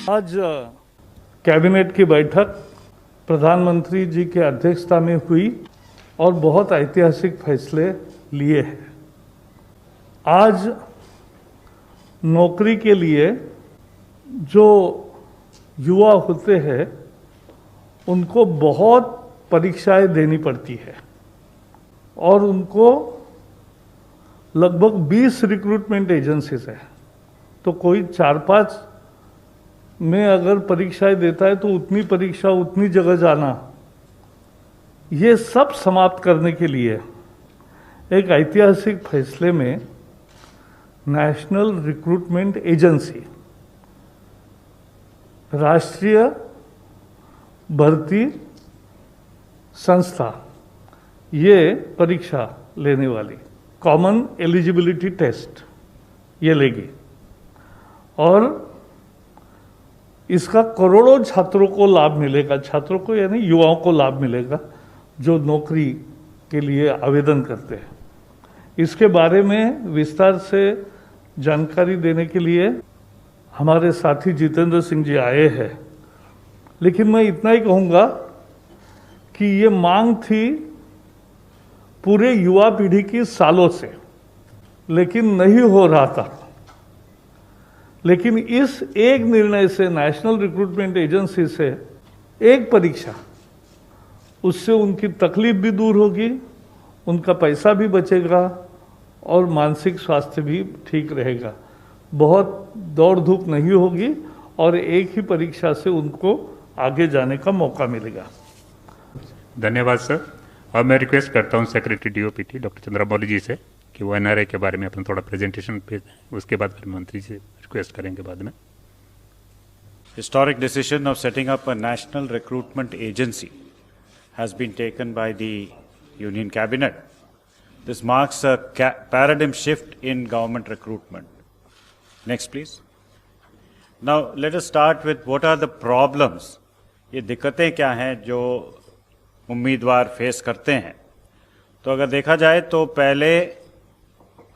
आज कैबिनेट की बैठक प्रधानमंत्री जी की अध्यक्षता में हुई और बहुत ऐतिहासिक फैसले लिए हैं। आज नौकरी के लिए जो युवा होते हैं उनको बहुत परीक्षाएं देनी पड़ती है और उनको लगभग 20 रिक्रूटमेंट एजेंसीज है, तो कोई 4-5 में अगर परीक्षाएं देता है तो उतनी परीक्षा उतनी जगह जाना, ये सब समाप्त करने के लिए एक ऐतिहासिक फैसले में नेशनल रिक्रूटमेंट एजेंसी, राष्ट्रीय भर्ती संस्था, ये परीक्षा लेने वाली कॉमन एलिजिबिलिटी टेस्ट ये लेगी और इसका करोड़ों छात्रों को लाभ मिलेगा। छात्रों को यानी युवाओं को लाभ मिलेगा जो नौकरी के लिए आवेदन करते हैं। इसके बारे में विस्तार से जानकारी देने के लिए हमारे साथी जितेंद्र सिंह जी आए हैं, लेकिन मैं इतना ही कहूँगा कि ये मांग थी पूरे युवा पीढ़ी की सालों से, लेकिन नहीं हो रहा था। लेकिन इस एक निर्णय से, नेशनल रिक्रूटमेंट एजेंसी से एक परीक्षा, उससे उनकी तकलीफ भी दूर होगी, उनका पैसा भी बचेगा और मानसिक स्वास्थ्य भी ठीक रहेगा। बहुत दौड़ धूप नहीं होगी और एक ही परीक्षा से उनको आगे जाने का मौका मिलेगा। धन्यवाद सर। और मैं रिक्वेस्ट करता हूँ सेक्रेटरी डीओपीटी डॉक्टर चंद्रमौली जी से कि वो एनआरआई के बारे में अपना थोड़ा प्रेजेंटेशन पे, उसके बाद फिर मंत्री से रिक्वेस्ट करेंगे बाद में। Historic decision of setting up a national recruitment agency has been taken by the Union Cabinet. This marks a paradigm shift in government recruitment. Next, please. Now, let us start with what are the problems. ये दिक्कतें क्या हैं जो उम्मीदवार face करते हैं। तो अगर देखा जाए तो पहले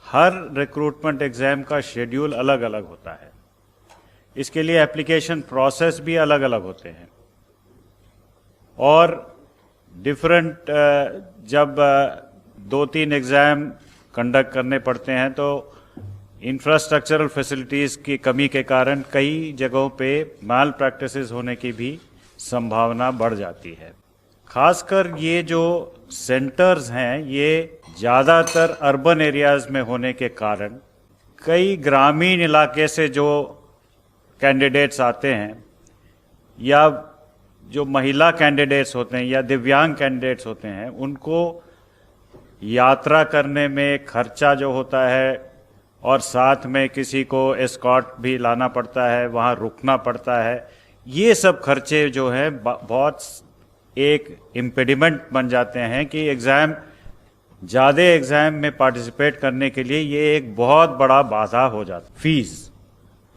हर रिक्रूटमेंट एग्जाम का शेड्यूल अलग अलग होता है, इसके लिए एप्लीकेशन प्रोसेस भी अलग अलग होते हैं और डिफरेंट जब 2-3 एग्जाम कंडक्ट करने पड़ते हैं तो इंफ्रास्ट्रक्चरल फैसिलिटीज़ की कमी के कारण कई जगहों पे माल प्रैक्टिसेस होने की भी संभावना बढ़ जाती है। खासकर ये जो सेंटर्स हैं ये ज़्यादातर अर्बन एरियाज़ में होने के कारण कई ग्रामीण इलाके से जो कैंडिडेट्स आते हैं या जो महिला कैंडिडेट्स होते हैं या दिव्यांग कैंडिडेट्स होते हैं, उनको यात्रा करने में खर्चा जो होता है और साथ में किसी को एस्कॉर्ट भी लाना पड़ता है, वहाँ रुकना पड़ता है, ये सब खर्चे जो हैं बहुत एक इम्पेडिमेंट बन जाते हैं कि ज़्यादा एग्ज़ाम में पार्टिसिपेट करने के लिए ये एक बहुत बड़ा बाधा हो जाता है। फीस,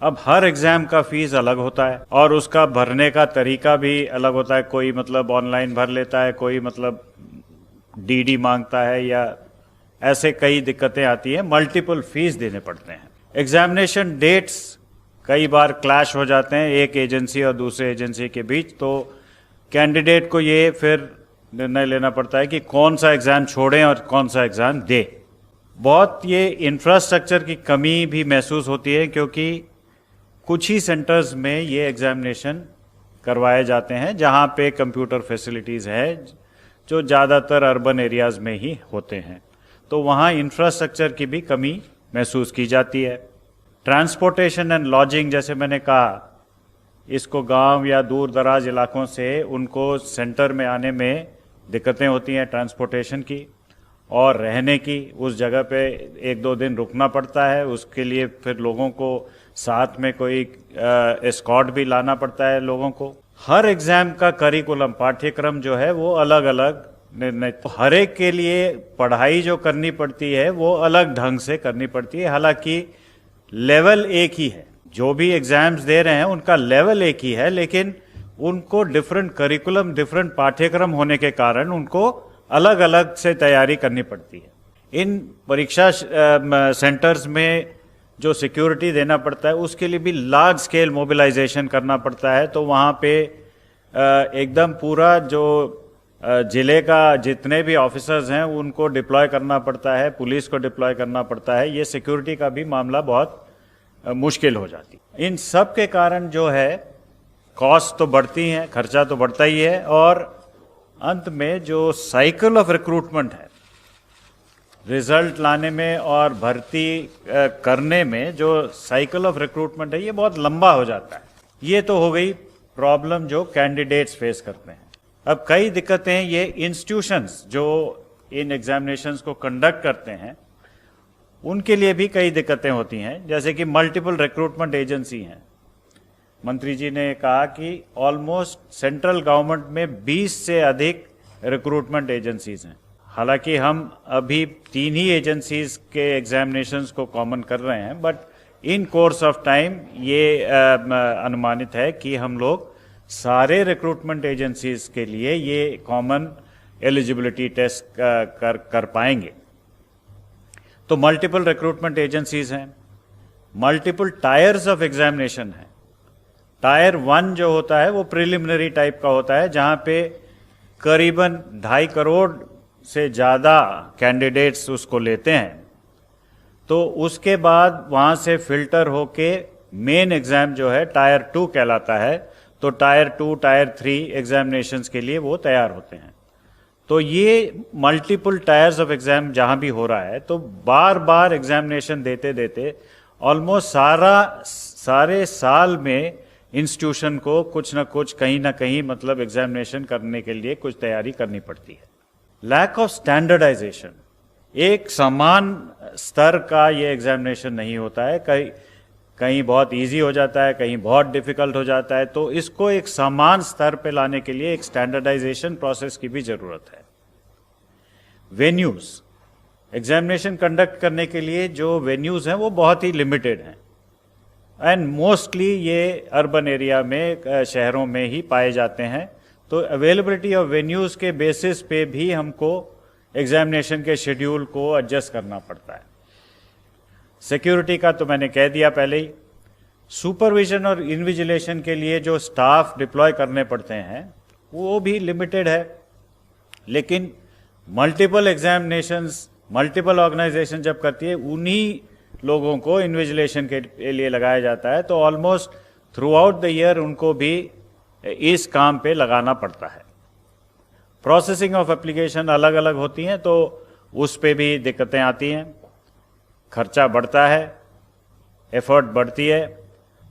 अब हर एग्ज़ाम का फीस अलग होता है और उसका भरने का तरीका भी अलग होता है। कोई मतलब ऑनलाइन भर लेता है, कोई मतलब डीडी मांगता है, या ऐसे कई दिक्कतें आती हैं, मल्टीपल फीस देने पड़ते हैं। एग्जामिनेशन डेट्स कई बार क्लैश हो जाते हैं एक एजेंसी और दूसरे एजेंसी के बीच, तो कैंडिडेट को ये फिर निर्णय लेना पड़ता है कि कौन सा एग्ज़ाम छोड़ें और कौन सा एग्ज़ाम दें। बहुत ये इंफ्रास्ट्रक्चर की कमी भी महसूस होती है क्योंकि कुछ ही सेंटर्स में ये एग्जामिनेशन करवाए जाते हैं जहां पे कंप्यूटर फैसिलिटीज़ है जो ज़्यादातर अर्बन एरियाज़ में ही होते हैं, तो वहाँ इंफ्रास्ट्रक्चर की भी कमी महसूस की जाती है। ट्रांसपोर्टेशन एंड लॉजिंग, जैसे मैंने कहा, इसको गांव या दूर दराज इलाकों से उनको सेंटर में आने में दिक्कतें होती हैं ट्रांसपोर्टेशन की और रहने की। उस जगह पे 1-2 दिन रुकना पड़ता है, उसके लिए फिर लोगों को साथ में कोई एस्कॉर्ट भी लाना पड़ता है लोगों को। हर एग्ज़ाम का करिकुलम, पाठ्यक्रम जो है वो अलग अलग निर्णय, हर एक के लिए पढ़ाई जो करनी पड़ती है वो अलग ढंग से करनी पड़ती है। हालांकि लेवल एक ही है, जो भी एग्जाम्स दे रहे हैं उनका लेवल एक ही है, लेकिन उनको डिफरेंट करिकुलम, डिफरेंट पाठ्यक्रम होने के कारण उनको अलग अलग से तैयारी करनी पड़ती है। इन परीक्षा सेंटर्स में जो सिक्योरिटी देना पड़ता है उसके लिए भी लार्ज स्केल मोबिलाइजेशन करना पड़ता है। तो वहाँ पे एकदम पूरा जो जिले का जितने भी ऑफिसर्स हैं उनको डिप्लॉय करना पड़ता है, पुलिस को डिप्लॉय करना पड़ता है। ये सिक्योरिटी का भी मामला बहुत मुश्किल हो जाती है। इन सब के कारण जो है कॉस्ट तो बढ़ती हैं, खर्चा तो बढ़ता ही है, और अंत में जो साइकिल ऑफ रिक्रूटमेंट है, रिजल्ट लाने में और भर्ती करने में जो साइकिल ऑफ रिक्रूटमेंट है ये बहुत लंबा हो जाता है। ये तो हो गई प्रॉब्लम जो कैंडिडेट्स फेस करते हैं। अब कई दिक्कतें ये इंस्टीट्यूशंस जो इन एग्जामिनेशंस को कंडक्ट करते हैं उनके लिए भी कई दिक्कतें होती हैं, जैसे कि मल्टीपल रिक्रूटमेंट एजेंसी हैं। मंत्री जी ने कहा कि ऑलमोस्ट सेंट्रल गवर्नमेंट में 20 से अधिक रिक्रूटमेंट एजेंसीज हैं। हालांकि हम अभी 3 ही एजेंसीज के एग्जामिनेशंस को कॉमन कर रहे हैं, but in course of time ये अनुमानित है कि हम लोग सारे रिक्रूटमेंट एजेंसीज के लिए ये कॉमन एलिजिबिलिटी टेस्ट कर पाएंगे। तो मल्टीपल रिक्रूटमेंट एजेंसीज हैं, मल्टीपल टायर्स ऑफ एग्जामिनेशन है। टायर 1 जो होता है वो प्रिलिमिनरी टाइप का होता है, जहां पे करीबन 2.5 करोड़ से ज़्यादा कैंडिडेट्स उसको लेते हैं। तो उसके बाद वहाँ से फिल्टर होके मेन एग्ज़ाम जो है टायर 2 कहलाता है। तो टायर 2, टायर 3 एग्जामिनेशंस के लिए वो तैयार होते हैं। तो ये मल्टीपल टायर्स ऑफ एग्ज़ाम जहाँ भी हो रहा है, तो बार बार एग्जामिनेशन देते देते ऑलमोस्ट सारे साल में इंस्टीट्यूशन को कुछ ना कहीं मतलब एग्जामिनेशन करने के लिए कुछ तैयारी करनी पड़ती है। लैक ऑफ स्टैंडर्डाइजेशन, एक समान स्तर का ये एग्जामिनेशन नहीं होता है, कहीं बहुत इजी हो जाता है, कहीं बहुत डिफिकल्ट हो जाता है। तो इसको एक समान स्तर पे लाने के लिए एक स्टैंडर्डाइजेशन प्रोसेस की भी जरूरत है। वेन्यूज, एग्जामिनेशन कंडक्ट करने के लिए जो वेन्यूज हैं वो बहुत ही लिमिटेड हैं, एंड मोस्टली ये अर्बन एरिया में, शहरों में ही पाए जाते हैं। तो अवेलेबिलिटी ऑफ वेन्यूज के बेसिस पे भी हमको एग्जामिनेशन के शेड्यूल को एडजस्ट करना पड़ता है। सिक्योरिटी का तो मैंने कह दिया पहले ही। सुपरविजन और इन्विजिलेशन के लिए जो स्टाफ डिप्लॉय करने पड़ते हैं वो भी लिमिटेड है। लेकिन मल्टीपल एग्जामिनेशंस, मल्टीपल ऑर्गेनाइजेशन जब करती है, उन्हीं लोगों को इन्विजिलेशन के लिए लगाया जाता है। तो almost through out the year उनको भी इस काम पे लगाना पड़ता है। प्रोसेसिंग ऑफ एप्लीकेशन अलग अलग होती हैं, तो उस पे भी दिक्कतें आती हैं, खर्चा बढ़ता है, एफर्ट बढ़ती है,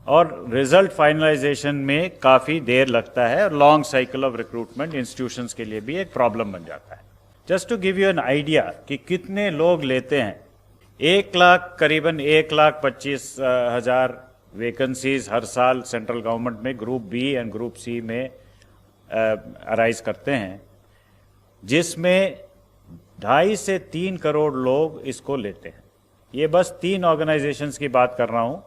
और रिजल्ट फाइनलाइजेशन में काफ़ी देर लगता है, और long cycle of recruitment institutions के लिए भी एक प्रॉब्लम बन जाता है। Just to give you an idea कि कितने लोग लेते हैं, 1 लाख, करीबन 1,25,000 वैकेंसीज हर साल सेंट्रल गवर्नमेंट में group B and group C में अराइज करते हैं, जिसमें 2.5 से 3 करोड़ लोग इसको लेते हैं। ये बस 3 ऑर्गेनाइजेशंस की बात कर रहा हूँ।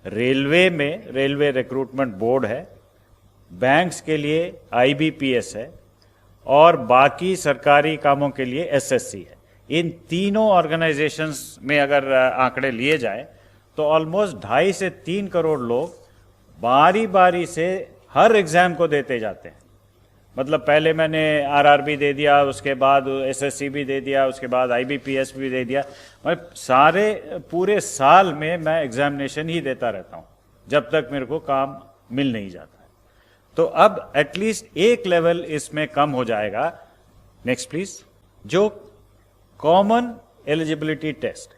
रेलवे में रेलवे रिक्रूटमेंट बोर्ड है, बैंक्स के लिए IBPS है, और बाकी सरकारी कामों के लिए SSC है। इन तीनों ऑर्गेनाइजेशंस में अगर आंकड़े लिए जाए तो ऑलमोस्ट 2.5 से 3 करोड़ लोग बारी बारी से हर एग्जाम को देते जाते हैं। मतलब पहले मैंने RRB दे दिया, उसके बाद SSC भी दे दिया, उसके बाद IBPS भी दे दिया। मतलब सारे पूरे साल में मैं एग्जामिनेशन ही देता रहता हूँ जब तक मेरे को काम मिल नहीं जाता है। तो अब एटलीस्ट एक लेवल इसमें कम हो जाएगा। Next please. जो कॉमन एलिजिबिलिटी टेस्ट,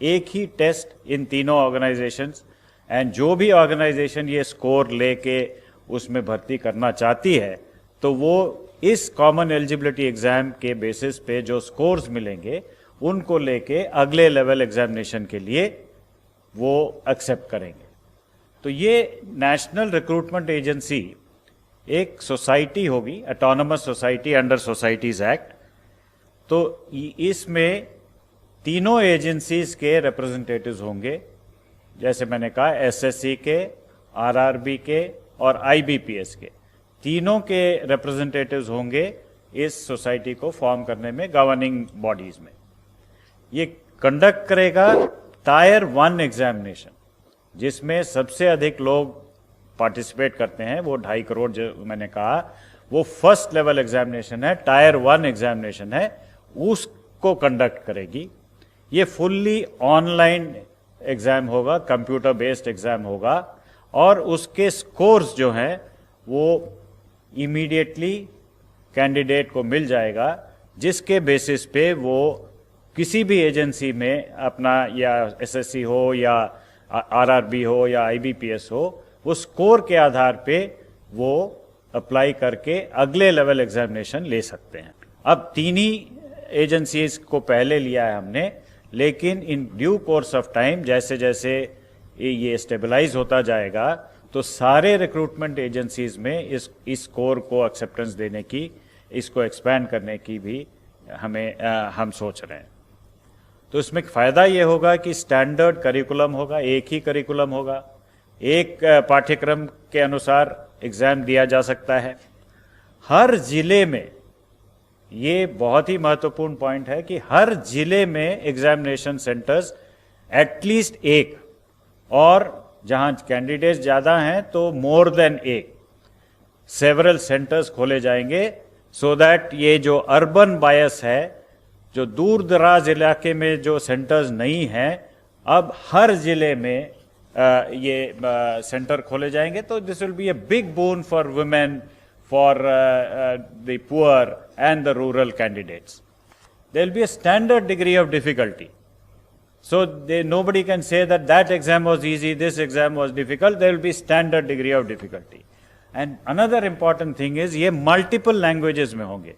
एक ही टेस्ट इन तीनों ऑर्गेनाइजेशंस, एंड जो भी ऑर्गेनाइजेशन ये स्कोर लेके उसमें भर्ती करना चाहती है, तो वो इस कॉमन एलिजिबिलिटी एग्जाम के बेसिस पे जो स्कोर्स मिलेंगे उनको लेके अगले लेवल एग्जामिनेशन के लिए वो एक्सेप्ट करेंगे। तो ये नेशनल रिक्रूटमेंट एजेंसी एक सोसाइटी होगी, autonomous society under societies act. तो इसमें तीनों एजेंसीज के रिप्रेजेंटेटिव्स होंगे, जैसे मैंने कहा SSC के, RRB के और IBPS के, तीनों के रिप्रेजेंटेटिव्स होंगे इस सोसाइटी को फॉर्म करने में, गवर्निंग बॉडीज में। ये कंडक्ट करेगा टायर 1 एग्जामिनेशन, जिसमें सबसे अधिक लोग पार्टिसिपेट करते हैं, वो 2.5 करोड़ जो मैंने कहा, वो फर्स्ट लेवल एग्जामिनेशन है, टायर 1 एग्जामिनेशन है, उसको कंडक्ट करेगी। ये फुल्ली ऑनलाइन एग्जाम होगा, कंप्यूटर बेस्ड एग्जाम होगा, और उसके स्कोर्स जो हैं वो इमीडिएटली कैंडिडेट को मिल जाएगा, जिसके बेसिस पे वो किसी भी एजेंसी में अपना, या एसएससी हो या आरआरबी हो या आईबीपीएस हो, वो स्कोर के आधार पे वो अप्लाई करके अगले लेवल एग्जामिनेशन ले सकते हैं। अब 3 ही एजेंसीज को पहले लिया है हमने, लेकिन in due course of time जैसे जैसे ये स्टेबलाइज होता जाएगा तो सारे रिक्रूटमेंट एजेंसीज में इस स्कोर को एक्सेप्टेंस देने की, इसको एक्सपैंड करने की भी हम सोच रहे हैं। तो इसमें फ़ायदा ये होगा कि स्टैंडर्ड करिकुलम होगा, एक ही करिकुलम होगा, एक पाठ्यक्रम के अनुसार एग्ज़ाम दिया जा सकता है। हर जिले में, ये बहुत ही महत्वपूर्ण पॉइंट है कि हर जिले में एग्जामिनेशन सेंटर्स एटलीस्ट एक, और जहां कैंडिडेट्स ज़्यादा हैं तो मोर देन एक, सेवरल सेंटर्स खोले जाएंगे, सो दैट ये जो अर्बन बायस है, जो दूर दराज इलाके में जो सेंटर्स नहीं हैं, अब हर जिले में ये सेंटर खोले जाएंगे। तो this will be a big boon for women, for the poor and the rural candidates. There will be a standard degree of difficulty, so nobody can say that exam was easy, this exam was difficult. There will be standard degree of difficulty. And another important thing is ये multiple languages में होंगे।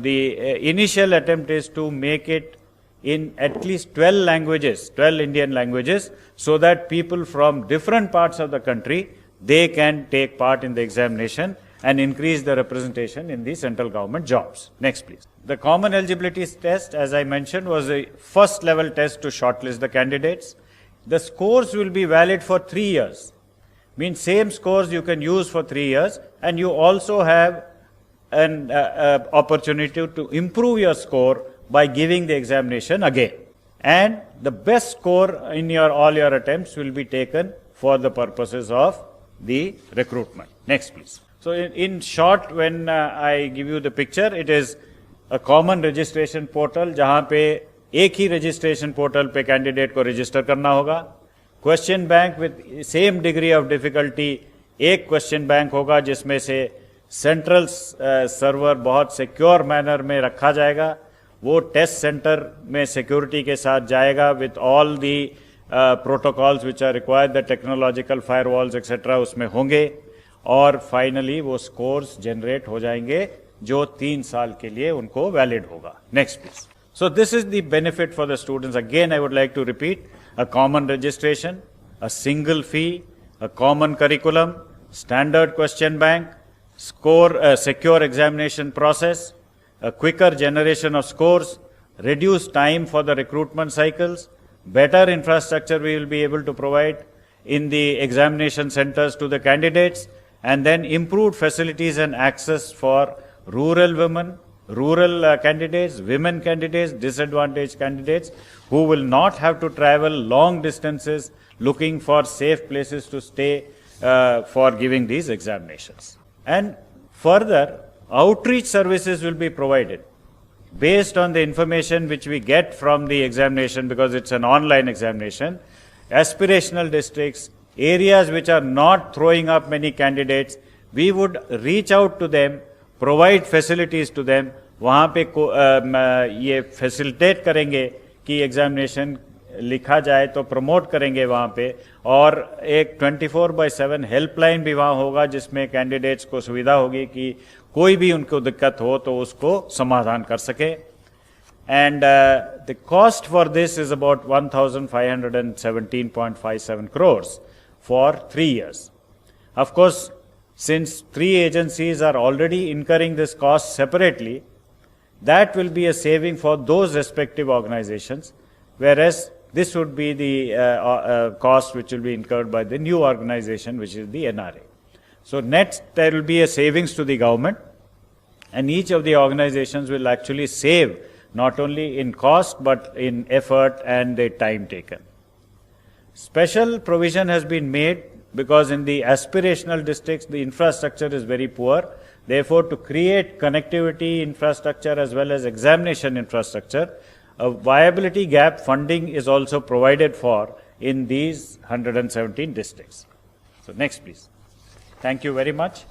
The initial attempt is to make it in at least 12 languages, 12 Indian languages, so that people from different parts of the country, they can take part in the examination and increase the representation in the central government jobs. Next, please. The common eligibility test, as I mentioned, was a first level test to shortlist the candidates. The scores will be valid for 3 years. Means same scores you can use for 3 years, and you also have an opportunity to improve your score by giving the examination again. And the best score in all your attempts will be taken for the purposes of the recruitment. Next, please. So in short, when I give you the picture, it is a common registration portal, जहाँ पे एक ही registration portal पे candidate को register करना होगा। Question bank with same degree of difficulty, एक question bank होगा जिसमें से central server बहुत secure manner में रखा जाएगा। वो test center में security के साथ जाएगा with all the protocols which are required, the technological firewalls etc. उसमें होंगे, और फाइनली वो स्कोर्स जनरेट हो जाएंगे जो 3 साल के लिए उनको वैलिड होगा। Next please. So this is the benefit for the students. Again I would like to repeat, a common registration, a single fee, a common curriculum, standard question bank, score secure examination process, a quicker generation of scores, reduced time for the recruitment cycles, better infrastructure we will be able to provide in the examination centers to the candidates, and then improved facilities and access for rural women, rural candidates, women candidates, disadvantaged candidates who will not have to travel long distances looking for safe places to stay for giving these examinations. And further, outreach services will be provided based on the information which we get from the examination, because it's an online examination. Aspirational districts, areas which are not throwing up many candidates, we would reach out to them, provide facilities to them. वहाँ पे ये facilitate करेंगे कि examination लिखा जाए, तो promote करेंगे वहाँ पे, और एक 24/7 हेल्पलाइन भी वहाँ होगा जिसमें कैंडिडेट्स को सुविधा होगी कि कोई भी उनको दिक्कत हो तो उसको समाधान कर सके. And the cost for this is about 1,517.57 crores for 3 years. Of course, since 3 agencies are already incurring this cost separately, that will be a saving for those respective organizations, whereas this would be the cost which will be incurred by the new organization, which is the NRA. So net, there will be a savings to the government, and each of the organizations will actually save not only in cost but in effort and the time taken. Special provision has been made because in the aspirational districts the infrastructure is very poor. Therefore, to create connectivity infrastructure as well as examination infrastructure, a viability gap funding is also provided for in these 117 districts. So next please. Thank you very much.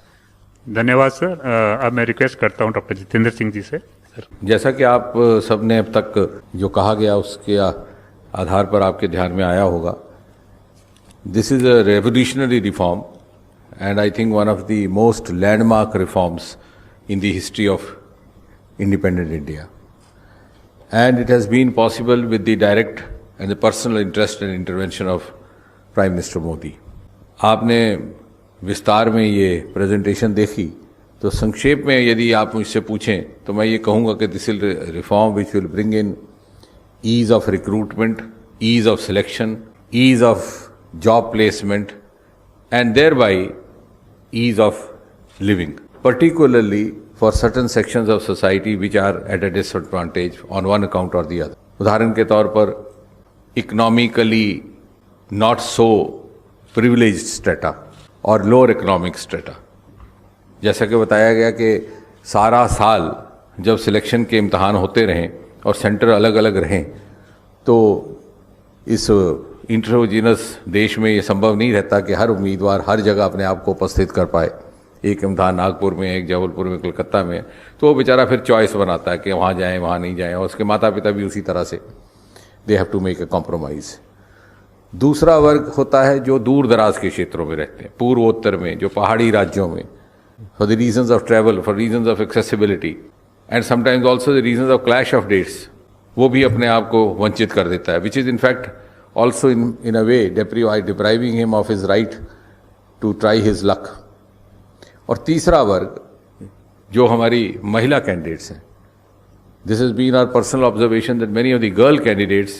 धन्यवाद sir. अब मैं request करता हूँ doctor Jitendra Singh ji से। Sir, जैसा कि आप सबने अब तक जो कहा गया उसके आधार पर आपके ध्यान में आया होगा, this is a revolutionary reform and I think one of the most landmark reforms in the history of independent India. And it has been possible with the direct and the personal interest and intervention of Prime Minister Modi. आपने विस्तार में ये presentation देखी, तो संक्षेप में यदि आप मुझसे पूछें तो मैं ये कहूँगा कि this will reform which will bring in ease of recruitment, ease of selection, ease of job placement, and thereby ease of living, particularly for certain sections of society which are at a disadvantage on one account or the other. उदाहरण के तौर पर economically not so privileged strata और lower economic strata. जैसा कि बताया गया कि सारा साल जब सिलेक्शन के इम्तहान होते रहें और सेंटर अलग अलग रहें, तो इस इंट्रोजीनस देश में ये संभव नहीं रहता कि हर उम्मीदवार हर जगह अपने आप को उपस्थित कर पाए। एक इम्तहान नागपुर में, एक जबलपुर में, कलकत्ता में, तो वो बेचारा फिर चॉइस बनाता है कि वहाँ जाएं, वहाँ नहीं जाएं, और उसके माता पिता भी उसी तरह से they have to make a compromise. दूसरा वर्ग होता है जो दूर दराज के क्षेत्रों में रहते हैं, पूर्वोत्तर में, जो पहाड़ी राज्यों में, for the reasons of travel, for reasons of accessibility and sometimes also the reasons of clash of dates, वो भी अपने आप को वंचित कर देता है, which is in fact also in a way depriving him of his right to try his luck. और तीसरा वर्ग जो हमारी महिला कैंडिडेट्स हैं, this has been our personal observation that many of the girl candidates,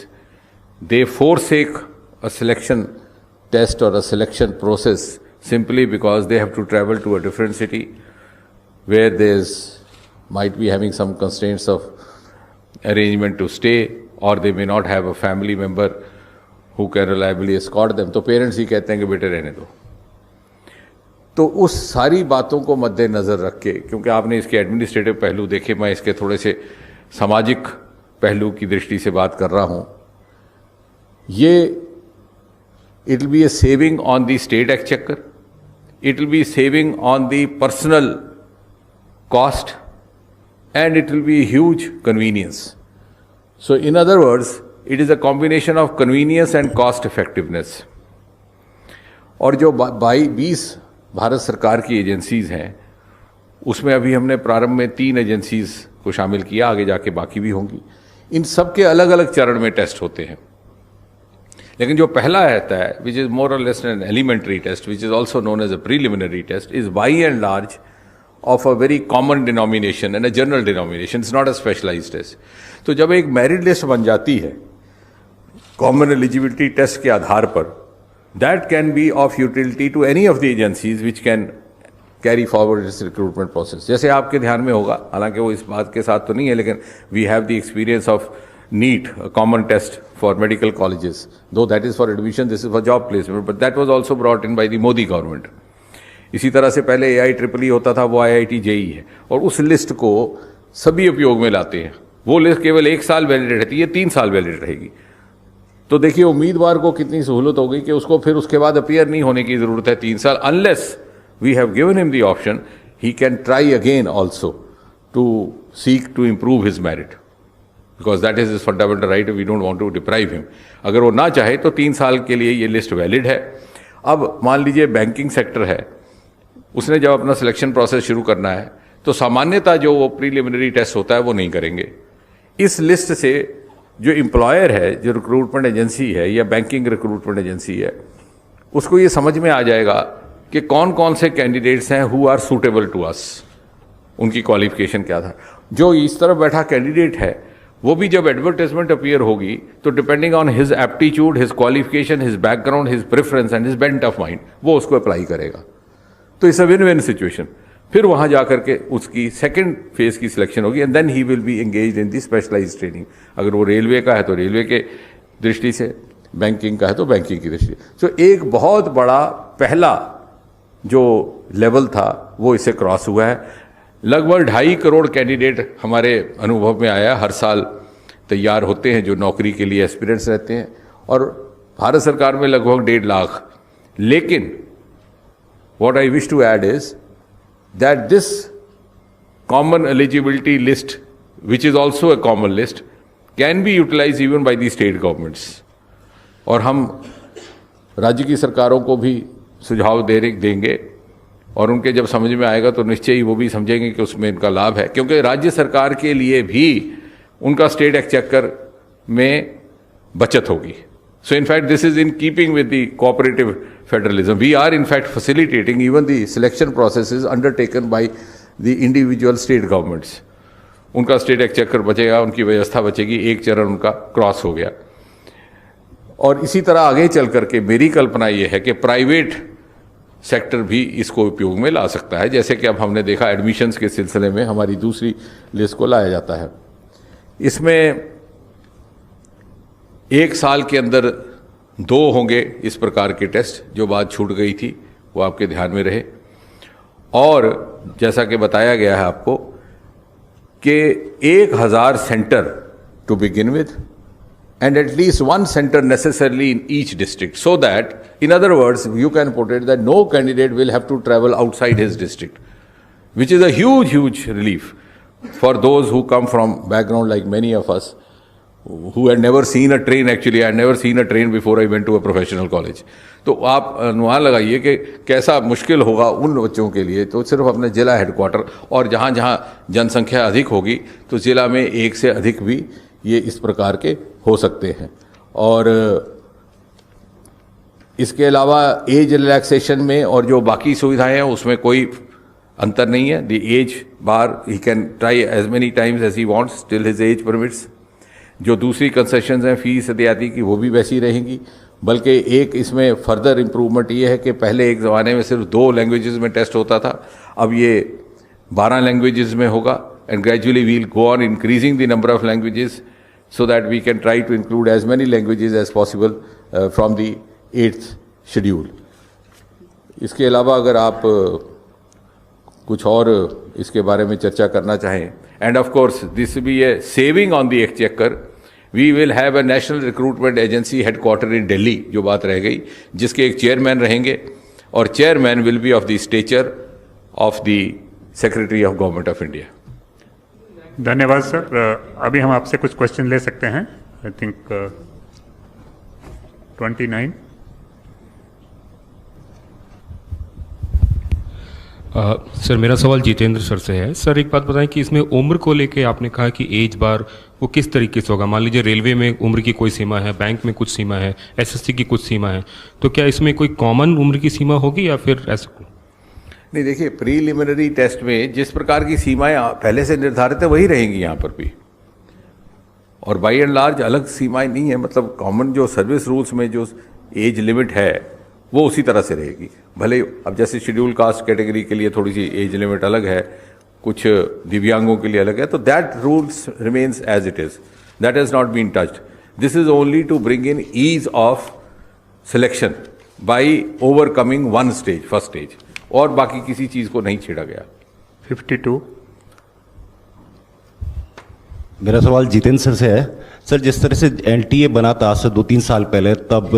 they forsake a selection test or a selection process simply because they have to travel to a different city where there's might be having some constraints of arrangement to stay, or they may not have a family member who can reliably escort them, तो parents ही कहते हैं कि बेटे रहने दो। तो उस सारी बातों को मद्देनज़र रख के, क्योंकि आपने इसके एडमिनिस्ट्रेटिव पहलू देखे, मैं इसके थोड़े से सामाजिक पहलू की दृष्टि से बात कर रहा हूँ, ये it will be A saving on the state exchequer, it will be saving on the personal cost, and it will be huge convenience. So in other words, it is a combination of convenience and cost effectiveness. और जो 20 भारत सरकार की agencies हैं, उसमें अभी हमने प्रारंभ में 3 एजेंसीज़ को शामिल किया, आगे जाके बाकी भी होंगी. इन सब के अलग अलग चरण में टेस्ट होते हैं, लेकिन जो पहला रहता है, विच इज़ मोर और less an elementary test, which is also known as a preliminary test, is by and large of a very common denomination and a general denomination. It's not a specialized test. तो जब एक merit list बन जाती है common eligibility test के आधार पर, that can be of utility to any of the agencies which can carry forward its recruitment process. जैसे आपके ध्यान में होगा, हालांकि वो इस बात के साथ तो नहीं है, लेकिन we have the experience of NEET, a common test for medical colleges. Though that is for admission, this is for job placement, but that was also brought in by the Modi government. इसी तरह से पहले AIEEE होता था, वो IIT JEE है, और उस लिस्ट को सभी उपयोग में लाते हैं. वो लिस्ट केवल 1 साल वैलिड रहती है, 3 साल वैलिड रहेगी. तो देखिए उम्मीदवार को कितनी सहूलत हो गई कि उसको फिर उसके बाद अपीयर नहीं होने की ज़रूरत है 3 साल. Unless we have given him the option, he can try again also to seek to improve his merit, because that is his fundamental right. We don't want to deprive him. अगर वो ना चाहे तो 3 साल के लिए ये लिस्ट वैलिड है. अब मान लीजिए बैंकिंग सेक्टर है, उसने जब अपना सिलेक्शन प्रोसेस शुरू करना है, तो सामान्यतः जो वो प्रीलिमिनरी टेस्ट होता है वो नहीं करेंगे. इस लिस्ट से जो एम्प्लॉयर है, जो रिक्रूटमेंट एजेंसी है या बैंकिंग रिक्रूटमेंट एजेंसी है, उसको ये समझ में आ जाएगा कि कौन कौन से कैंडिडेट्स हैं who are suitable to us, उनकी क्वालिफिकेशन क्या था. जो इस तरफ बैठा कैंडिडेट है, वो भी जब एडवर्टाइजमेंट अपीयर होगी, तो depending on his aptitude, his qualification, his background, his preference and his bent of mind, वो उसको अप्लाई करेगा. तो it's a win win situation. फिर वहाँ जा करके उसकी सेकंड फेज की सिलेक्शन होगी and then he will be engaged in the specialised training. अगर वो रेलवे का है तो रेलवे के दृष्टि से, बैंकिंग का है तो बैंकिंग की दृष्टि से। तो एक बहुत बड़ा पहला जो लेवल था वो इससे क्रॉस हुआ है। लगभग 2.5 करोड़ कैंडिडेट हमारे अनुभव में आया, हर साल तैयार होते हैं जो नौकरी के लिए एस्पिरेंट्स रहते हैं, और भारत सरकार में लगभग 1.5 लाख। लेकिन what I wish to add is that this common eligibility list, which is also a common list, can be utilized even by the state governments. और हम राज्य की सरकारों को भी सुझाव देंगे और उनके जब समझ में आएगा तो निश्चय ही वो भी समझेंगे कि उसमें इनका लाभ है, क्योंकि राज्य सरकार के लिए भी उनका स्टेट एक्सचेकर में बचत होगी। So in fact, this is in keeping with the cooperative federalism. We are in fact facilitating even the selection processes undertaken by the individual state governments. उनका स्टेट एक्सचेकर बचेगा, उनकी व्यवस्था बचेगी, एक चरण उनका क्रॉस हो गया। और इसी तरह आगे चल करके मेरी कल्पना ये है कि प्राइवेट सेक्टर भी इसको उपयोग में ला सकता है, जैसे कि अब हमने देखा एडमिशन्स के सिलसिले में हमारी दूसरी लिस्ट को लाया जाता है। इसमें 1 साल के अंदर 2 होंगे इस प्रकार के टेस्ट, जो बात छूट गई थी वो आपके ध्यान में रहे। और जैसा कि बताया गया है आपको कि 1000 centre to begin with and at least 1 center necessarily in each district, so that, in other words, you can put it that no candidate will have to travel outside his district, which is a huge relief for those who come from background like many of us who had never seen a train. Actually, I had never seen a train before I went to a professional college. तो आप अनुमान लगाइए कि कैसा मुश्किल होगा उन बच्चों के लिए। तो सिर्फ अपने जिला हेडक्वार्टर और जहाँ जहाँ जनसंख्या अधिक होगी तो जिला में 1 से अधिक भी ये इस प्रकार के हो सकते हैं। और इसके अलावा एज रिलैक्सेशन में और जो बाकी सुविधाएं हैं उसमें कोई अंतर नहीं है। The age bar he can try as many times as he wants till his age permits. जो दूसरी कंसेशंस हैं फीस इत्यादि की वो भी वैसी रहेंगी, बल्कि एक इसमें फर्दर इम्प्रूवमेंट ये है कि पहले एक ज़माने में सिर्फ 2 लैंग्वेजेस में टेस्ट होता था, अब ये 12 लैंग्वेजेस में होगा and gradually we'll go on increasing the number of languages so that we can try to include as many languages as possible from the 8th schedule. इसके अलावा अगर आप कुछ और इसके बारे में चर्चा करना चाहें, and of course this will be a saving on the exchequer. We will have a national recruitment agency headquartered in Delhi, जो बात रह गई, जिसके एक चेयरमैन रहेंगे और chairman will be of the stature of the Secretary of Government of India. धन्यवाद sir. अभी हम आपसे कुछ क्वेश्चन ले सकते हैं। I think 29। सर मेरा सवाल जितेंद्र सर से है। सर एक बात बताएं कि इसमें उम्र को लेके आपने कहा कि एज बार वो किस तरीके से होगा। मान लीजिए रेलवे में उम्र की कोई सीमा है, बैंक में कुछ सीमा है, एसएससी की कुछ सीमा है, तो क्या इसमें कोई कॉमन उम्र की सीमा होगी या फिर ऐसा? नहीं, देखिए प्रीलिमिनरी टेस्ट में जिस प्रकार की सीमाएं पहले से निर्धारित है वही रहेंगी यहाँ पर भी, और बाई एंड लार्ज अलग सीमाएं नहीं है। मतलब कॉमन जो सर्विस रूल्स में जो एज लिमिट है वो उसी तरह से रहेगी। भले अब जैसे शेड्यूल कास्ट कैटेगरी के लिए थोड़ी सी एज लिमिट अलग है, कुछ दिव्यांगों के लिए अलग है, तो that rules remains as it is, that has not been touched. This is only to bring in ease of selection by overcoming 1 stage, first stage, और बाकी किसी चीज को नहीं छेड़ा गया। 52। मेरा सवाल जितेंद्र सर से है। सर जिस तरह से एनटीए बना था आज से 2-3 साल पहले, तब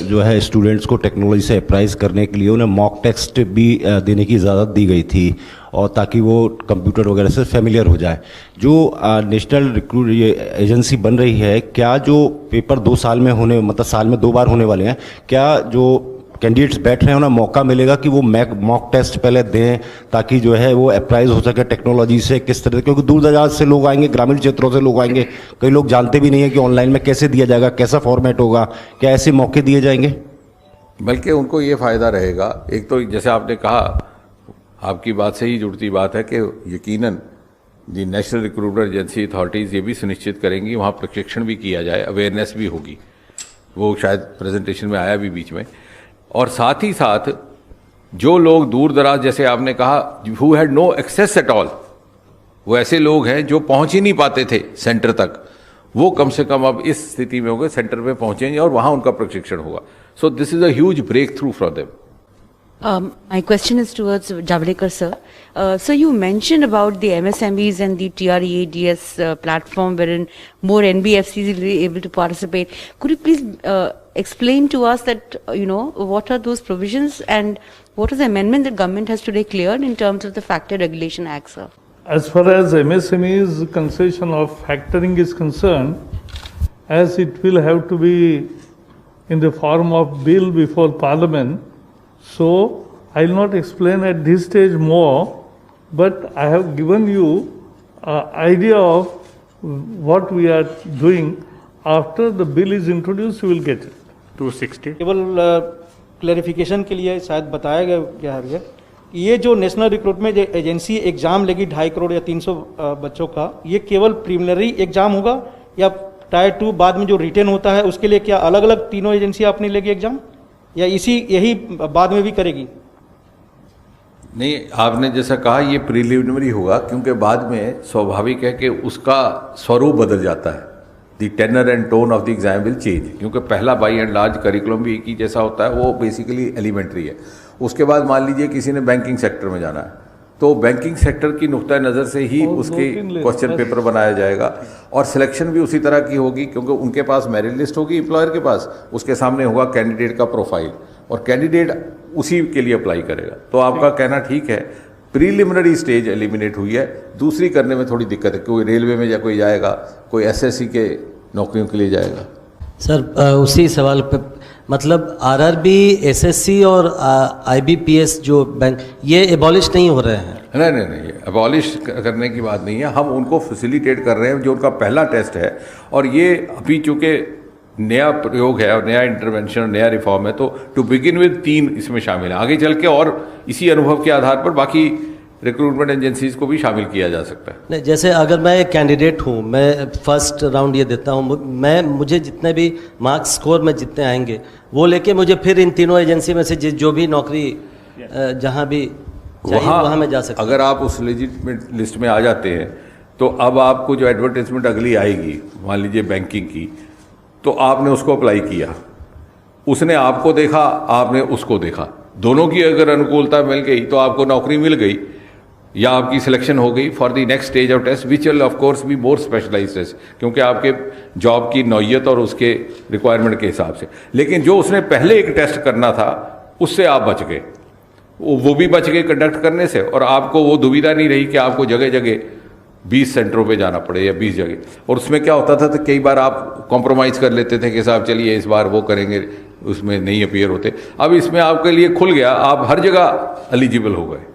जो है स्टूडेंट्स को टेक्नोलॉजी से अप्राइज करने के लिए उन्हें मॉक टेस्ट भी देने की इजाज़त दी गई थी, और ताकि वो कंप्यूटर वगैरह से फेमिलियर हो जाए। जो नेशनल रिक्रूट एजेंसी बन रही है, क्या जो पेपर 2 साल में होने, मतलब साल में 2 बार होने वाले हैं, क्या जो कैंडिडेट्स बैठ रहे हैं उन्हें मौका मिलेगा कि वो मॉक टेस्ट पहले दें, ताकि जो है वो अप्राइज हो सके टेक्नोलॉजी से किस तरह, क्योंकि दूर दराज से लोग आएंगे, ग्रामीण क्षेत्रों से लोग आएंगे, कई लोग जानते भी नहीं है कि ऑनलाइन में कैसे दिया जाएगा, कैसा फॉर्मेट होगा, क्या ऐसे मौके दिए जाएंगे? बल्कि उनको ये फ़ायदा रहेगा। एक तो जैसे आपने कहा, आपकी बात से ही जुड़ती बात है कि यकीनन दी नेशनल रिक्रूटमेंट एजेंसी अथॉरिटीज़ ये भी सुनिश्चित करेंगी वहाँ प्रशिक्षण भी किया जाए, अवेयरनेस भी होगी, वो शायद प्रेजेंटेशन में आया भी बीच में। और साथ ही साथ जो लोग दूर दराज, जैसे आपने कहा, who had no access at all, वो ऐसे लोग हैं जो पहुंच ही नहीं पाते थे सेंटर तक, वो कम से कम अब इस स्थिति में होंगे, सेंटर पे पहुंचेंगे और वहां उनका प्रशिक्षण होगा. So this is a huge breakthrough for them. My question is towards Javadekar sir. So you mentioned about the MSMEs and the TREADS platform wherein more NBFCs will be able to participate. Could you please explain to us that, what are those provisions and what is the amendment that government has today cleared in terms of the Factor Regulation Act, sir? As far as MSME's concession of factoring is concerned, as it will have to be in the form of bill before Parliament, so I will not explain at this stage more, but I have given you an idea of what we are doing. After the bill is introduced, you will get it. 260. केवल clarification के लिए शायद बताया गया है, ये जो national recruitment agency exam लेगी 2.5 करोड़ या 300 बच्चों का, ये केवल प्रीलिमिनरी एग्जाम होगा या टायर 2 बाद में जो रिटेन होता है उसके लिए क्या अलग अलग तीनों एजेंसी अपनी लेगी एग्जाम, या यही बाद में भी करेगी? नहीं, आपने जैसा कहा ये प्रीलिमिनरी होगा, क्योंकि बाद में स्वाभाविक है कि उसका स्वरूप बदल जाता है. The tenor and tone of the exam will change, क्योंकि पहला बाई एंड लार्ज करिकुलम भी एक ही जैसा होता है, वो बेसिकली एलिमेंट्री है. उसके बाद मान लीजिए किसी ने बैंकिंग सेक्टर में जाना है, तो बैंकिंग सेक्टर की नुक्ता नज़र से ही उसके क्वेश्चन पेपर बनाया जाएगा और सिलेक्शन भी उसी तरह की होगी, क्योंकि उनके पास मेरिट लिस्ट होगी एम्प्लॉयर के पास, उसके सामने होगा कैंडिडेट का प्रोफाइल और कैंडिडेट उसी के लिए अप्लाई करेगा. तो आपका कहना ठीक है, प्रीलिमिनरी स्टेज एलिमिनेट हुई है, दूसरी करने में थोड़ी दिक्कत है. कोई रेलवे में या कोई जाएगा, कोई एसएससी के नौकरियों के लिए जाएगा. सर उसी सवाल पे, मतलब आरआरबी, एसएससी और आईबीपीएस जो बैंक, ये एबॉलिश नहीं हो रहे हैं? नहीं, एबॉलिश करने की बात नहीं है, हम उनको फैसिलिटेट कर रहे हैं जो उनका पहला टेस्ट है. और ये अभी चूँकि नया प्रयोग है और नया इंटरवेंशन, नया रिफॉर्म है, तो टू बिगिन विद 3 इसमें शामिल है. आगे चल के और इसी अनुभव के आधार पर बाकी रिक्रूटमेंट एजेंसीज को भी शामिल किया जा सकता है. नहीं, जैसे अगर मैं एक कैंडिडेट हूँ, मैं फर्स्ट राउंड ये देता हूँ, मुझे जितने भी मार्क्स स्कोर में जितने आएंगे वो लेके मुझे फिर इन तीनों एजेंसी में से जो भी नौकरी जहाँ भी वहाँ मैं जा सकता हूँ. अगर आप उस लेजिटिमेट लिस्ट में आ जाते हैं तो अब आपको जो एडवर्टाइजमेंट अगली आएगी, मान लीजिए बैंकिंग की, तो आपने उसको अप्लाई किया, उसने आपको देखा, आपने उसको देखा, दोनों की अगर अनुकूलता मिल गई तो आपको नौकरी मिल गई या आपकी सिलेक्शन हो गई for the next stage of test, which will of course be more specialised test, क्योंकि आपके जॉब की नौयत और उसके रिक्वायरमेंट के हिसाब से. लेकिन जो उसने पहले एक टेस्ट करना था उससे आप बच गए, वो भी बच गए कंडक्ट करने से, और आपको वो दुविधा नहीं रही कि आपको जगह जगह 20 सेंटरों पे जाना पड़े या 20 जगह. और उसमें क्या होता था, तो कई बार आप कॉम्प्रोमाइज़ कर लेते थे कि साहब चलिए इस बार वो करेंगे, उसमें नहीं अपीयर होते. अब इसमें आपके लिए खुल गया, आप हर जगह एलिजिबल हो गए.